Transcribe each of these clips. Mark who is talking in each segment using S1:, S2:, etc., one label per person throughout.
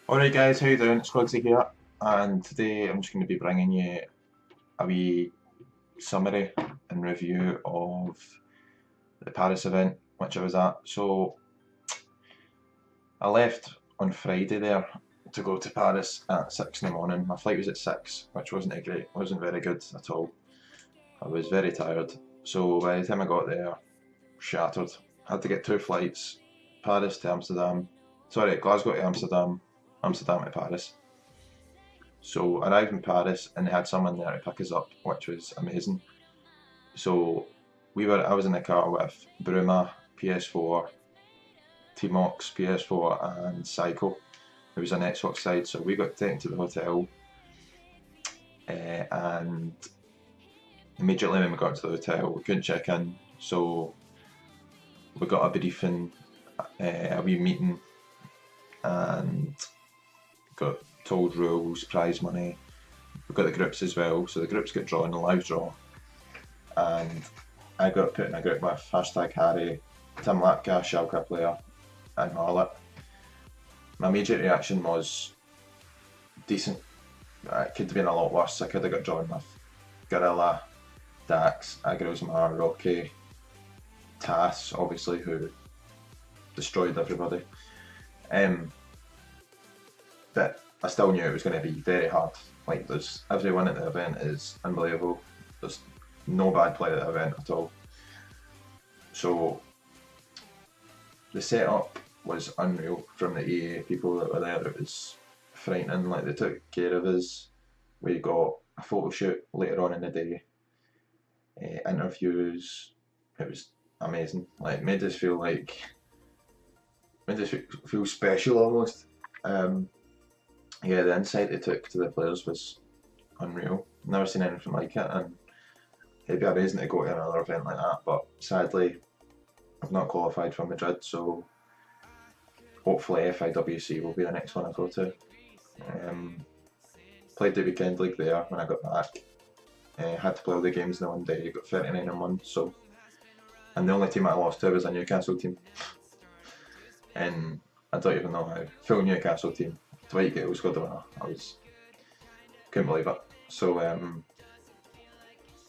S1: Alright guys, how you doing? It's Quiggsy here, and today I'm just going to be bringing you a wee summary and review of the Paris event which I was at. So I left on Friday there to go to Paris at 6 in the morning. My flight was at 6, which wasn't very good at all. I was very tired. So by the time I got there, shattered. Had to get two flights, Paris to Amsterdam, sorry, Glasgow to Amsterdam, Amsterdam to Paris. So arrived in Paris and they had someone there to pick us up, which was amazing. So I was in the car with Bruma, PS4, T-Mox, PS4 and Psycho, who was on Xbox side. So we got taken to the hotel and immediately when we got to the hotel we couldn't check in. So we got a briefing, a wee meeting and got told rules, prize money. We've got the groups as well, so the groups get drawn, a live draw. And I got put in a group with #Harry, Tim Lapka, Schalke player, and Marlet. My immediate reaction was decent. It could have been a lot worse. I could have got drawn with Gorilla, Dax, Agrosmar, Rocky, Tass, obviously, who destroyed everybody. But I still knew it was going to be very hard. Like, everyone at the event is unbelievable. There's no bad player at the event at all. So the setup was unreal from the EA people that were there. It was frightening. Like, they took care of us. We got a photo shoot later on in the day, interviews. It was amazing. Like, made us feel special almost. Yeah, the insight they took to the players was unreal. Never seen anything like it, and it'd be amazing to go to another event like that. But sadly, I've not qualified for Madrid, so hopefully FIWC will be the next one I go to. Played the weekend league there when I got back. Had to play all the games in the one day. Got 39 in one, so and the only team I lost to was a Newcastle team, and I don't even know how. Full Newcastle team. Dwight Gale scored the winner. Couldn't believe it. So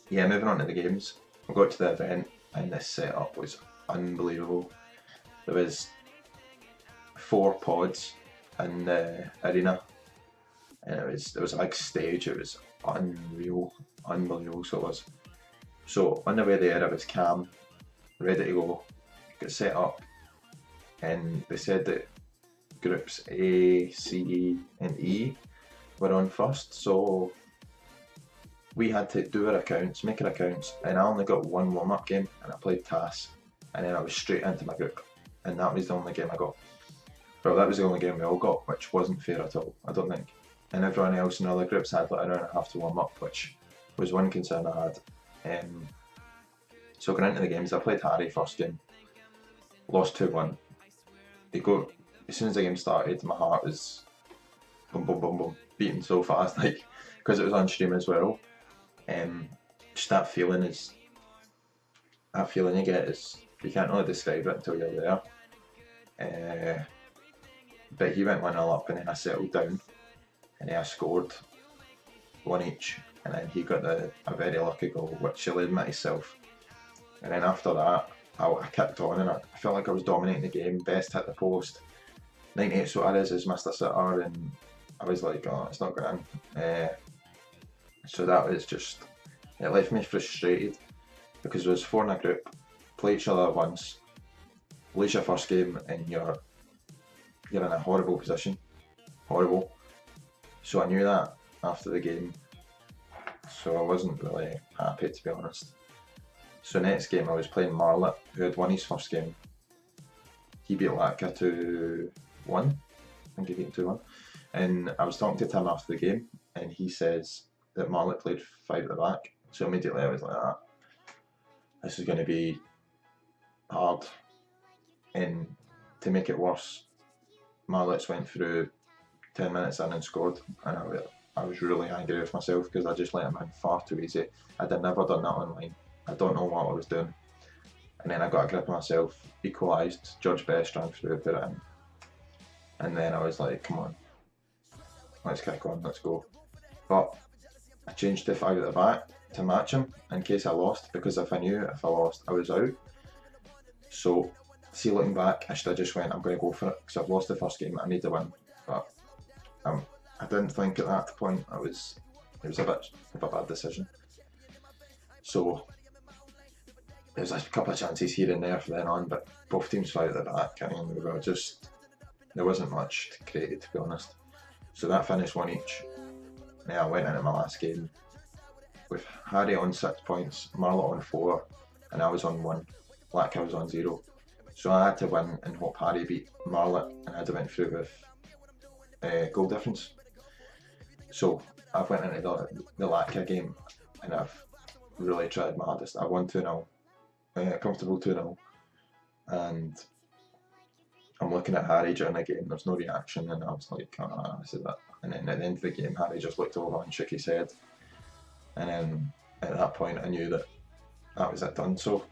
S1: yeah, moving on to the games. We got to the event and this setup was unbelievable. There was 4 pods in the arena, and there was a big stage. It was unreal, unbelievable. So it was. So on the way there, I was calm, ready to go, got set up, and they said that groups A, C, and E were on first. So we had to do our accounts, make our accounts, and I only got one warm-up game, and I played TAS, and then I was straight into my group, and that was the only game I got. Well, that was the only game we all got, which wasn't fair at all, I don't think. And everyone else in other groups had like an hour and a half to warm up, which was one concern I had. So going into the games, I played Harry first game, lost 2-1. As soon as the game started, my heart was boom, boom, boom, boom, beating so fast, like, because it was on stream as well. Just that feeling you get is, you can't really describe it until you're there. But he went 1-0 up, and then I settled down, and then I scored one each, and then he got a very lucky goal, which he led myself. And then after that, I kicked on, and I felt like I was dominating the game. Best hit the post. 98 Suarez has missed a sitter, and I was like, oh, it's not going in. So that was just, it left me frustrated because there was 4 in a group, play each other once, lose your first game, and you're in a horrible position. Horrible. So I knew that after the game, so I wasn't really happy, to be honest. So next game I was playing Marlet, who had won his first game. He beat Latka 2-1. I think he beat him 2-1. And I was talking to Tim after the game, and he says that Marlet played 5 at the back. So immediately I was like, this is going to be hard. And to make it worse, Marlet's went through 10 minutes in and scored, and I was really angry with myself because I just let him in far too easy. I'd never done that online. I don't know what I was doing. And then I got a grip of myself, equalised, George Best ran through, put it in. And then I was like, come on, let's kick on, let's go. But I changed the 5 at the back to match him in case I lost, because if I knew if I lost I was out. So see, looking back, I should have just went, I'm going to go for it, because I've lost the first game, I need to win. But I didn't think at that point it was a bit of a bad decision. So there was a couple of chances here and there from then on, but both teams 5 at the back. I mean, there wasn't much created, to be honest. So that finished 1 each. Now I went into my last game with Harry on 6 points, Marlott on 4, and I was on 1. Black was on 0. So I had to win and hope Harry beat Marlott, and I'd have went through with goal difference. So I've went into the Latka game and I've really tried my hardest. I won 2-0, comfortable 2-0, and I'm looking at Harry during the game, there's no reaction, and I was like, oh, this is it. And then at the end of the game, Harry just looked over and shook his head, and then at that point I knew that was it done. So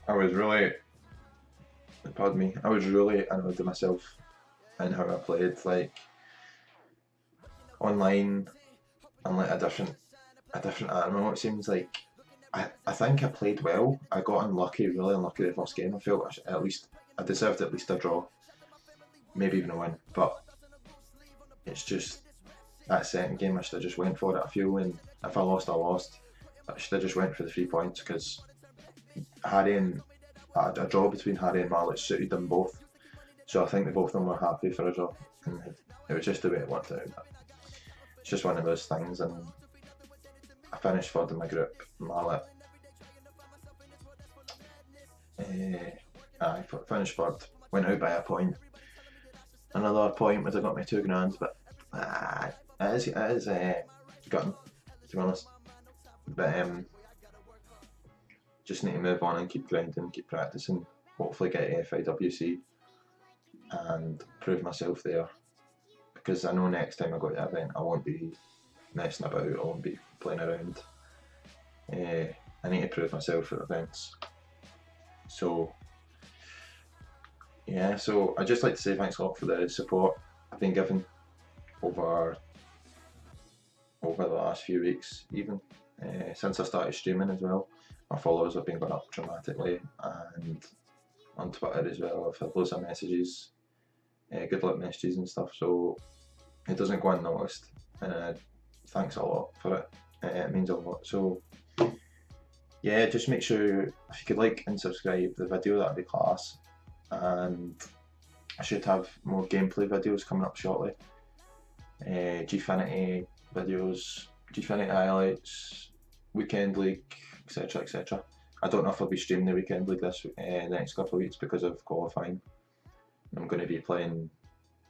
S1: I was really, pardon me, I was really annoyed with myself and how I played. Like, online, I'm like a different animal. It seems like I think I played well. I got unlucky, really unlucky the first game. I felt I deserved at least a draw, maybe even a win. But it's just that second game I should have just went for it. I feel, and if I lost, I lost. I should have just went for the 3 points, because a draw between Harry and Marlott suited them both. So I think both of them were happy for a draw, and it was just the way it worked out. It's just one of those things, and I finished 3rd in my group. Marlott, I finished 3rd, went out by a point. Another point would have got me £2 grand, but it is gutting, to be honest. But just need to move on and keep grinding, keep practicing, hopefully get FIWC and prove myself there, because I know next time I go to the event I won't be messing about, I won't be playing around. I need to prove myself at events. So yeah, so I'd just like to say thanks a lot for the support I've been given over the last few weeks, even since I started streaming as well. My followers have been going up dramatically, and on Twitter as well I've had loads of messages, good luck messages and stuff, so it doesn't go unnoticed, and thanks a lot for it. It means a lot. So yeah, just make sure if you could like and subscribe the video, that'd be class. And I should have more gameplay videos coming up shortly. Gfinity videos, Gfinity highlights, Weekend League, etc, etc. I don't know if I'll be streaming the Weekend League the next couple of weeks because of qualifying. I'm going to be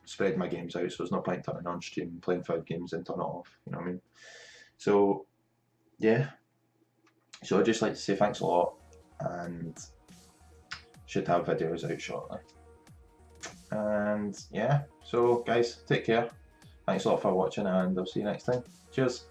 S1: spreading my games out, so there's no point turning on stream, playing 5 games and turn it off, you know what I mean? So yeah, so I'd just like to say thanks a lot, and should have videos out shortly. And yeah, so guys, take care, thanks a lot for watching, and I'll see you next time. Cheers.